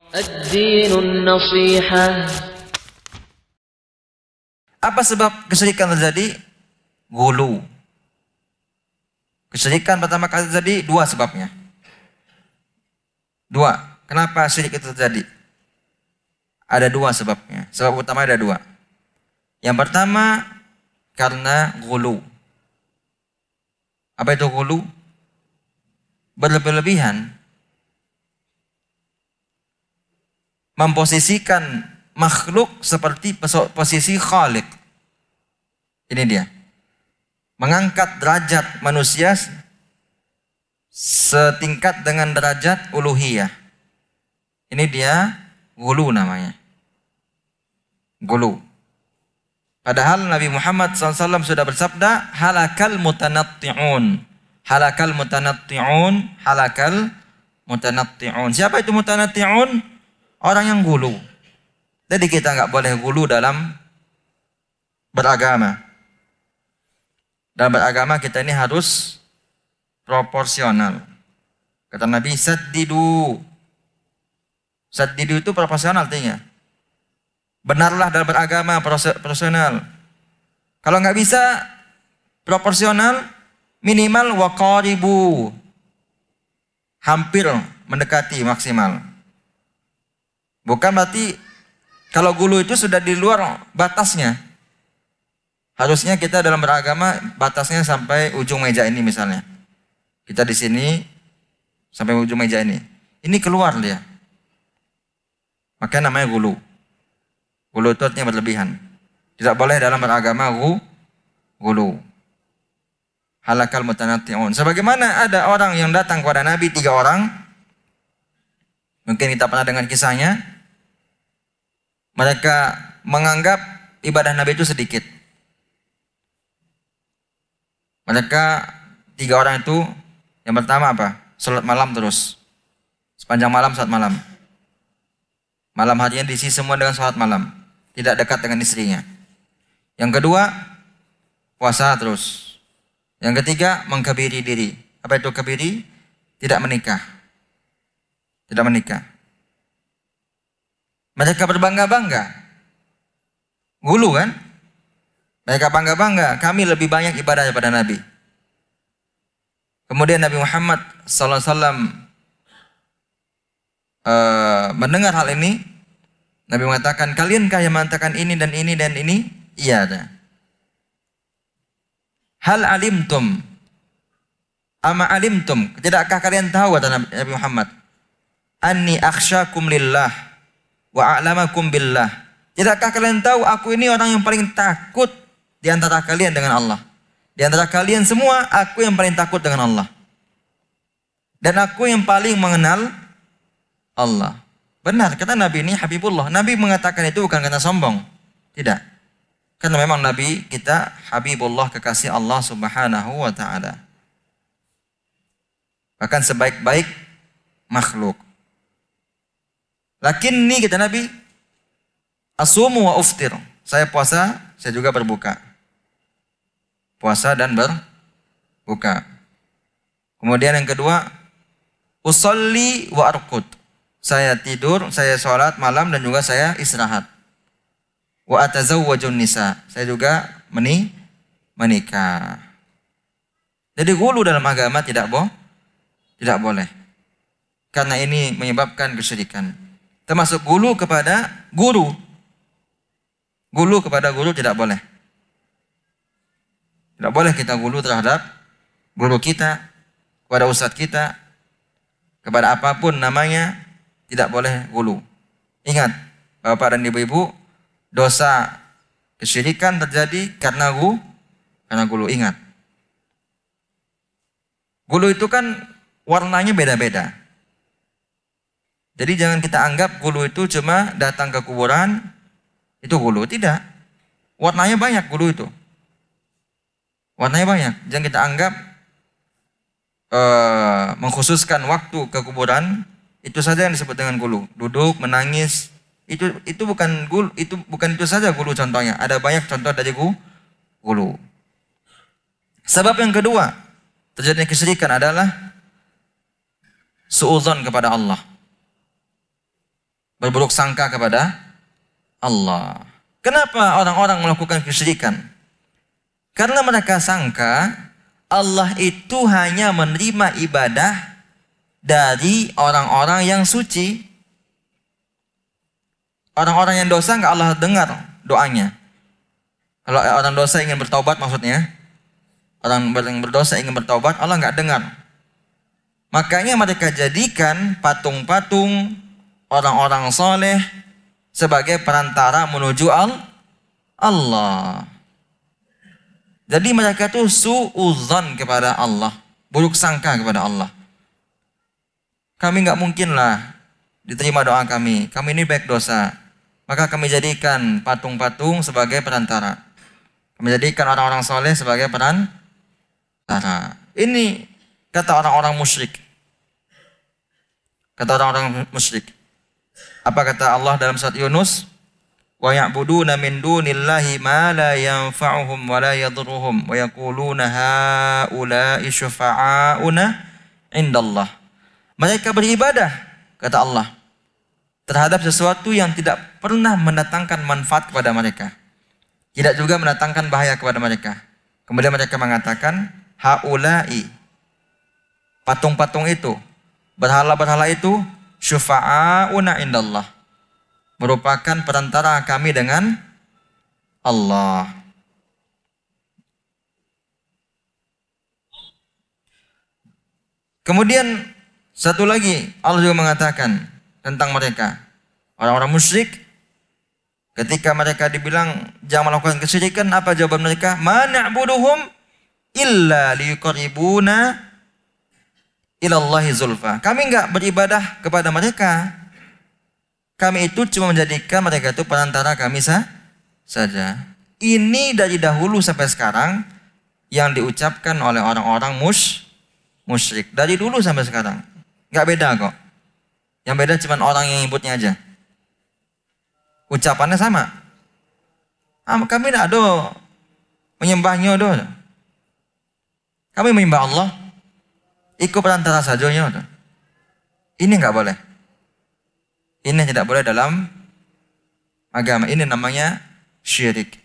الدين النصيحة. Apa sebab kesyirikan terjadi? Gulu. Kesyirikan pertama kali terjadi dua sebabnya. Dua. Kenapa syirik itu terjadi? Ada dua sebabnya. Sebab utama ada dua. Yang pertama karena gulu. Apa itu gulu? Berlebihan. Memposisikan makhluk seperti posisi khalik. Ini dia. Mengangkat derajat manusia setingkat dengan derajat uluhiyah. Ini dia gulu namanya. Gulu. Padahal Nabi Muhammad SAW sudah bersabda, halakal mutanatti'un. Halakal mutanatti'un. Halakal mutanatti'un. Siapa itu mutanatti'un? Orang yang gulu. Jadi kita nggak boleh gulu dalam beragama. Dalam beragama kita ini harus proporsional. Kata Nabi, saddidu. Saddidu itu proporsional artinya. Benarlah dalam beragama proporsional. Kalau nggak bisa proporsional, minimal waqaribu. Hampir mendekati maksimal. Bukan berarti kalau gulu itu sudah di luar batasnya. Harusnya kita dalam beragama batasnya sampai ujung meja ini misalnya. Kita di sini sampai ujung meja ini. Ini keluar dia. Makanya namanya gulu. Gulu itu artinya berlebihan. Tidak boleh dalam beragama gulu. Halakal mutanatti'un. Sebagaimana ada orang yang datang kepada Nabi 3 orang. Mungkin kita pernah dengar kisahnya. Mereka menganggap ibadah Nabi itu sedikit. Mereka 3 orang itu, yang pertama apa? Salat malam terus. Sepanjang malam salat malam. Malam harinya diisi semua dengan salat malam. Tidak dekat dengan istrinya. Yang kedua, puasa terus. Yang ketiga, mengkabiri diri. Apa itu kabiri? Tidak menikah. Tidak menikah. Mereka berbangga-bangga. Gulu kan? Mereka bangga-bangga. Kami lebih banyak ibadah daripada Nabi. Kemudian Nabi Muhammad SAW mendengar hal ini. Nabi mengatakan, kaliankah yang mengatakan ini dan ini dan ini? Iya ada. Hal alimtum. Ama alimtum. Tidakkah kalian tahu, kata Nabi Muhammad, anni akhsyakum lillah wa a'lamakum billah. Tidakkah kalian tahu aku ini orang yang paling takut di antara kalian dengan Allah. Di antara kalian semua, aku yang paling takut dengan Allah. Dan aku yang paling mengenal Allah. Benar, kata Nabi ini Habibullah. Nabi mengatakan itu bukan karena sombong. Tidak. Karena memang Nabi kita Habibullah, kekasih Allah Subhanahu wa ta'ala. Bahkan sebaik-baik makhluk. Lakin ini kata Nabi, asumu wa uftir. Saya puasa, saya juga berbuka. Puasa dan berbuka. Kemudian yang kedua, usolli wa arqud. Saya tidur, saya sholat malam dan juga saya istirahat. Wa atazawwajun nisa. Saya juga menikah. Jadi gulu dalam agama tidak boleh. Karena ini menyebabkan kesyirikan. Termasuk gulu kepada guru. Gulu kepada guru tidak boleh. Tidak boleh kita gulu terhadap guru kita, kepada ustadz kita, kepada apapun namanya. Tidak boleh gulu. Ingat, bapak dan ibu-ibu, dosa kesyirikan terjadi karena gulu. Ingat. Gulu itu kan warnanya beda-beda. Jadi jangan kita anggap gulu itu cuma datang ke kuburan, itu gulu. Tidak. Warnanya banyak gulu itu. Warnanya banyak. Jangan kita anggap mengkhususkan waktu ke kuburan, itu saja yang disebut dengan gulu. Duduk, menangis, itu bukan gulu, itu saja gulu contohnya. Ada banyak contoh dari gulu. Sebab yang kedua terjadinya kesyirikan adalah suudzon kepada Allah. berburuk sangka kepada Allah. Kenapa orang-orang melakukan kesyirikan? Karena mereka sangka Allah itu hanya menerima ibadah dari orang-orang yang suci. Orang-orang yang dosa nggak Allah dengar doanya. Kalau orang dosa ingin bertaubat maksudnya, orang yang berdosa ingin bertaubat, Allah nggak dengar. Makanya mereka jadikan patung-patung orang-orang soleh sebagai perantara menuju Allah. Jadi mereka itu su'udzon kepada Allah, buruk sangka kepada Allah. Kami nggak mungkin lah diterima doa kami ini baik dosa. Maka kami jadikan patung-patung sebagai perantara. Kami jadikan orang-orang soleh sebagai perantara. Ini kata orang-orang musyrik. Kata orang-orang musyrik. Apa kata Allah dalam surat Yunus? Wa ya'buduna min dunillahi ma la yanfa'uhum wa la yadhurruhum wa yaquluna haula'i syufa'auna indallah. Mereka beribadah, kata Allah, terhadap sesuatu yang tidak pernah mendatangkan manfaat kepada mereka. Tidak juga mendatangkan bahaya kepada mereka. Kemudian mereka mengatakan haula'i, patung-patung itu, berhala-berhala itu, syufa'auna indallah, merupakan perantara kami dengan Allah. Kemudian satu lagi Allah juga mengatakan tentang mereka, orang-orang musyrik, ketika mereka dibilang jangan melakukan kesyirikan, apa jawaban mereka? Ma na'buduhum illa liyuqarribuna ilallahi zulfa. Kami enggak beribadah kepada mereka. Kami itu cuma menjadikan mereka itu perantara kami saja. Ini dari dahulu sampai sekarang yang diucapkan oleh orang-orang musyrik. Dari dulu sampai sekarang. Enggak beda kok. Yang beda cuma orang yang nyebutnya aja. Ucapannya sama. Kami tidak ada menyembahnya ada. Kami menyembah Allah. Ikut perantara sajanya ada. Ini enggak boleh. Ini tidak boleh dalam agama. Ini namanya syirik.